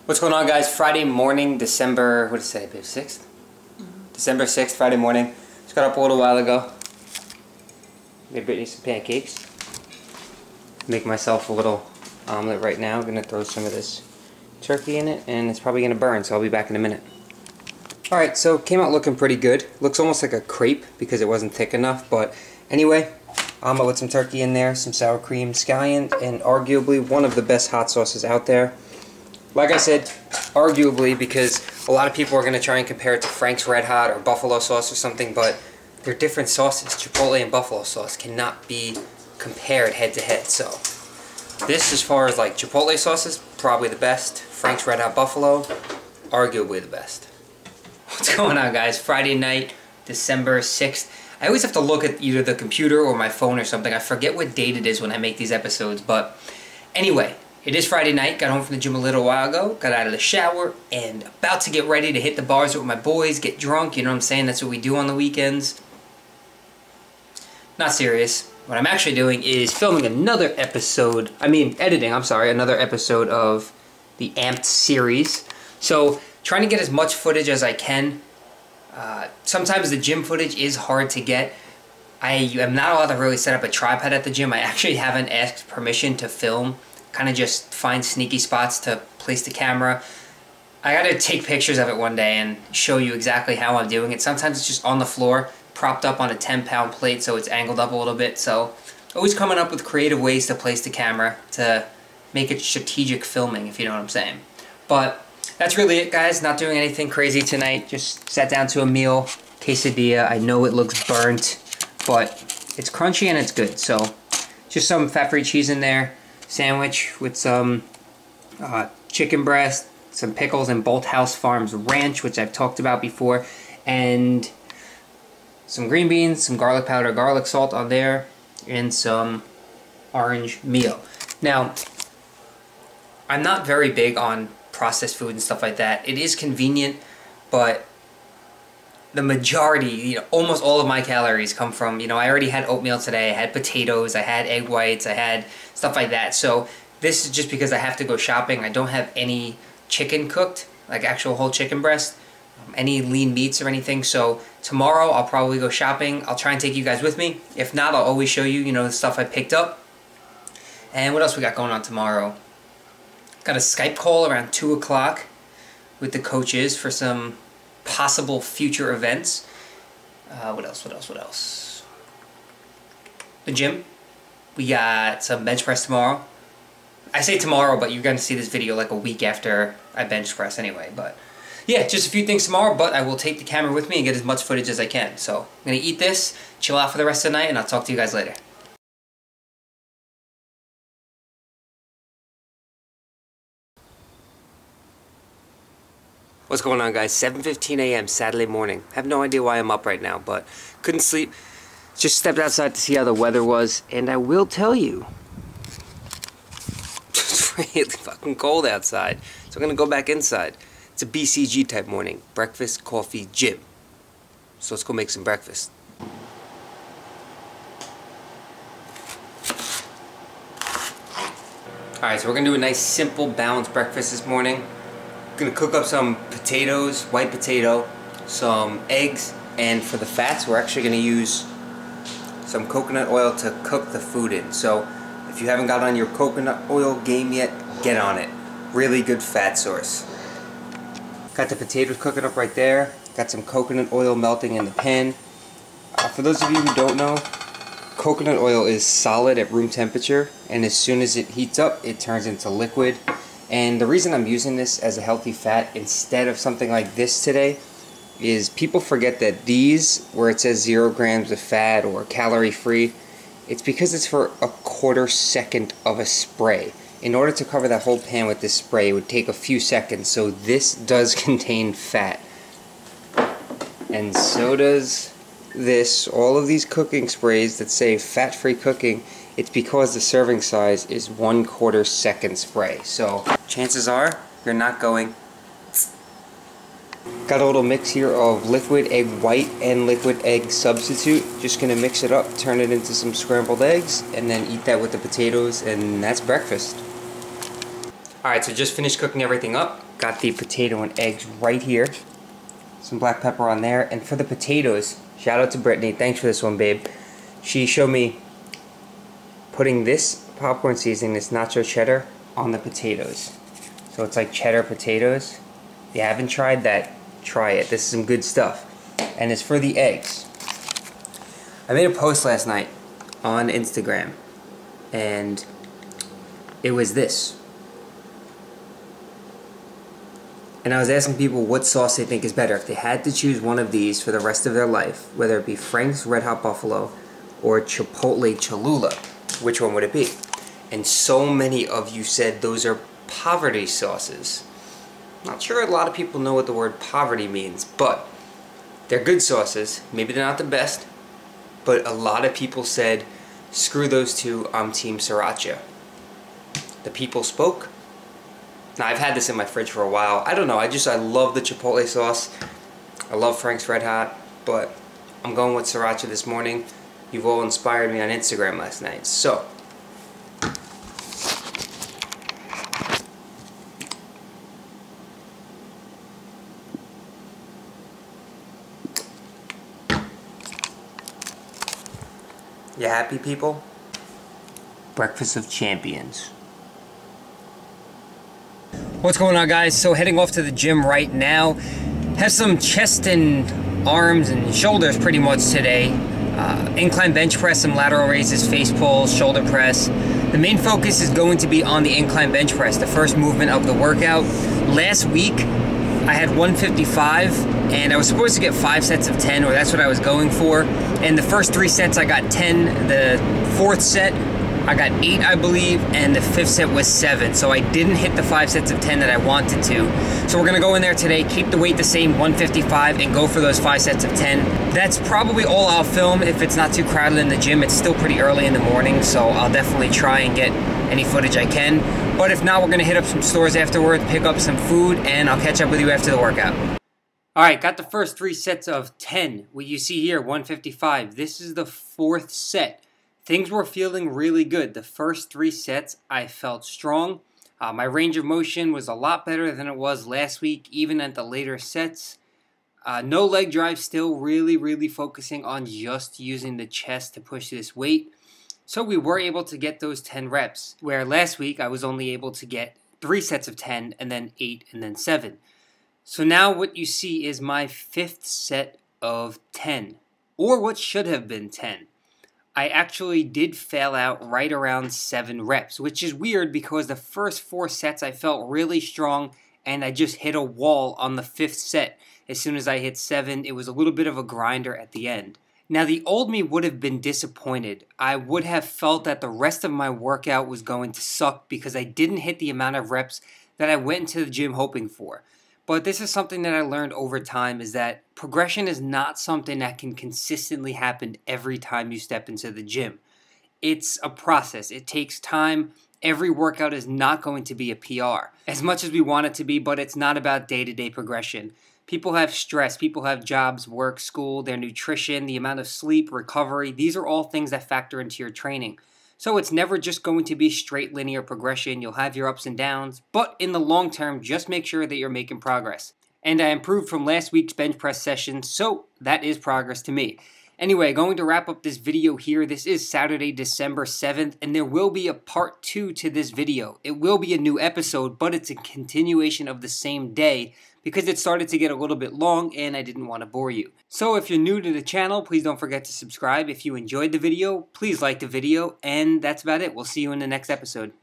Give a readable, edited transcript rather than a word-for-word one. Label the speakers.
Speaker 1: What's going on, guys? Friday morning, December, what did it say, babe? 6th? December 6th, Friday morning. Just got up a little while ago. Made Brittany some pancakes. Make myself a little omelet right now. I'm gonna throw some of this turkey in it, and it's probably gonna burn, so I'll be back in a minute. Alright, so came out looking pretty good. Looks almost like a crepe because it wasn't thick enough, but anyway, omelet with some turkey in there, some sour cream, scallion, and arguably one of the best hot sauces out there. Like I said, arguably, because a lot of people are going to try and compare it to Frank's Red Hot or buffalo sauce or something, but they're different sauces. Chipotle and buffalo sauce cannot be compared head to head. So this, as far as like Chipotle sauces, probably the best. Frank's Red Hot Buffalo, arguably the best. What's going on, guys? Friday night, December 6th. I always have to look at either the computer or my phone or something. I forget what date it is when I make these episodes, but anyway, it is Friday night. Got home from the gym a little while ago, got out of the shower, and about to get ready to hit the bars with my boys, get drunk, you know what I'm saying? That's what we do on the weekends. Not serious. What I'm actually doing is filming another episode, another episode of the AMPT series. So, trying to get as much footage as I can. Sometimes the gym footage is hard to get. I am not allowed to really set up a tripod at the gym. I actually haven't asked permission to film. Kind of just find sneaky spots to place the camera. I gotta take pictures of it one day and show you exactly how I'm doing it. Sometimes it's just on the floor, propped up on a 10-pound plate so it's angled up a little bit. So always coming up with creative ways to place the camera to make it strategic filming, if you know what I'm saying. But that's really it, guys. Not doing anything crazy tonight. Just sat down to a meal, quesadilla. I know it looks burnt, but it's crunchy and it's good. So just some fat-free cheese in there. Sandwich with some chicken breast, some pickles, and Bolt House Farms ranch, which I've talked about before, and some green beans, some garlic powder, garlic salt on there, and some orange meal. Now, I'm not very big on processed food and stuff like that. It is convenient, but the majority, almost all of my calories come from, I already had oatmeal today, I had potatoes, I had egg whites, I had stuff like that. So this is just because I have to go shopping. I don't have any chicken cooked, like actual whole chicken breast, any lean meats or anything. So tomorrow I'll probably go shopping. I'll try and take you guys with me. If not, I'll always show you, the stuff I picked up. And what else we got going on tomorrow? Got a Skype call around 2 o'clock with the coaches for some possible future events. What else? The gym. We got some bench press tomorrow. I say tomorrow, but you're going to see this video like a week after I bench press anyway. But yeah, just a few things tomorrow, but I will take the camera with me and get as much footage as I can. So I'm going to eat this, chill out for the rest of the night, and I'll talk to you guys later. What's going on, guys? 7:15 a.m. Saturday morning. I have no idea why I'm up right now, but couldn't sleep. Just stepped outside to see how the weather was, and I will tell you, it's really fucking cold outside, so I'm gonna go back inside. It's a BCG type morning. Breakfast, coffee, gym. So let's go make some breakfast. Alright, so we're gonna do a nice, simple, balanced breakfast this morning. Gonna cook up some potatoes, white potato, some eggs, and for the fats we're actually gonna use some coconut oil to cook the food in. So if you haven't got on your coconut oil game yet, get on it. Really good fat source. Got the potatoes cooking up right there. Got some coconut oil melting in the pan. For those of you who don't know, coconut oil is solid at room temperature, and as soon as it heats up it turns into liquid. And the reason I'm using this as a healthy fat instead of something like this today is people forget that these, where it says 0 grams of fat or calorie free, it's because it's for a 1/4 second of a spray. In order to cover that whole pan with this spray, it would take a few seconds, so this does contain fat. And so does this. All of these cooking sprays that say fat-free cooking, it's because the serving size is 1/4 second spray. So chances are you're not going. Got a little mix here of liquid egg white and liquid egg substitute. Just gonna mix it up, turn it into some scrambled eggs, and then eat that with the potatoes, and that's breakfast. Alright, so just finished cooking everything up. Got the potato and eggs right here. Some black pepper on there. And for the potatoes, shout out to Brittany. Thanks for this one, babe. She showed me putting this popcorn seasoning, this nacho cheddar, on the potatoes. So it's like cheddar potatoes. If you haven't tried that, try it. This is some good stuff. And as for the eggs, I made a post last night on Instagram, and it was this. And I was asking people what sauce they think is better. If they had to choose one of these for the rest of their life, whether it be Frank's Red Hot Buffalo or Chipotle Cholula, which one would it be? And so many of you said those are poverty sauces. Not sure a lot of people know what the word poverty means, but they're good sauces. Maybe they're not the best, but a lot of people said, screw those two, I'm Team Sriracha. The people spoke. Now, I've had this in my fridge for a while. I don't know, I love the Chipotle sauce. I love Frank's Red Hot, but I'm going with Sriracha this morning. You've all inspired me on Instagram last night, so. You happy, people? Breakfast of Champions. What's going on, guys? So heading off to the gym right now. Have some chest and arms and shoulders pretty much today. Incline bench press, some lateral raises, face pulls, shoulder press. The main focus is going to be on the incline bench press, the first movement of the workout. Last week, I had 155, and I was supposed to get 5 sets of 10, or that's what I was going for. And the first 3 sets, I got 10. The 4th set, I got 8, I believe, and the 5th set was 7. So I didn't hit the 5 sets of 10 that I wanted to. So we're gonna go in there today, keep the weight the same, 155, and go for those 5 sets of 10. That's probably all I'll film if it's not too crowded in the gym. It's still pretty early in the morning, so I'll definitely try and get any footage I can. But if not, we're gonna hit up some stores afterwards, pick up some food, and I'll catch up with you after the workout. All right, got the first 3 sets of 10. What you see here, 155. This is the 4th set. Things were feeling really good. The first 3 sets, I felt strong. My range of motion was a lot better than it was last week, even at the later sets. No leg drive, still really focusing on just using the chest to push this weight. So we were able to get those 10 reps, where last week I was only able to get 3 sets of 10, and then 8, and then 7. So now what you see is my 5th set of 10, or what should have been 10. I actually did fail out right around 7 reps, which is weird because the first 4 sets I felt really strong, and I just hit a wall on the 5th set. As soon as I hit 7, it was a little bit of a grinder at the end. Now, the old me would have been disappointed. I would have felt that the rest of my workout was going to suck because I didn't hit the amount of reps that I went into the gym hoping for. But this is something that I learned over time, is that progression is not something that can consistently happen every time you step into the gym. It's a process. It takes time. Every workout is not going to be a PR, as much as we want it to be, but it's not about day-to-day progression. People have stress. People have jobs, work, school, their nutrition, the amount of sleep, recovery. These are all things that factor into your training. So it's never just going to be straight linear progression. You'll have your ups and downs, but in the long term, just make sure that you're making progress. And I improved from last week's bench press session, so that is progress to me. Anyway, going to wrap up this video here. This is Saturday, December 7th, and there will be a part 2 to this video. It will be a new episode, but it's a continuation of the same day because it started to get a little bit long and I didn't want to bore you. So if you're new to the channel, please don't forget to subscribe. If you enjoyed the video, please like the video, and that's about it. We'll see you in the next episode.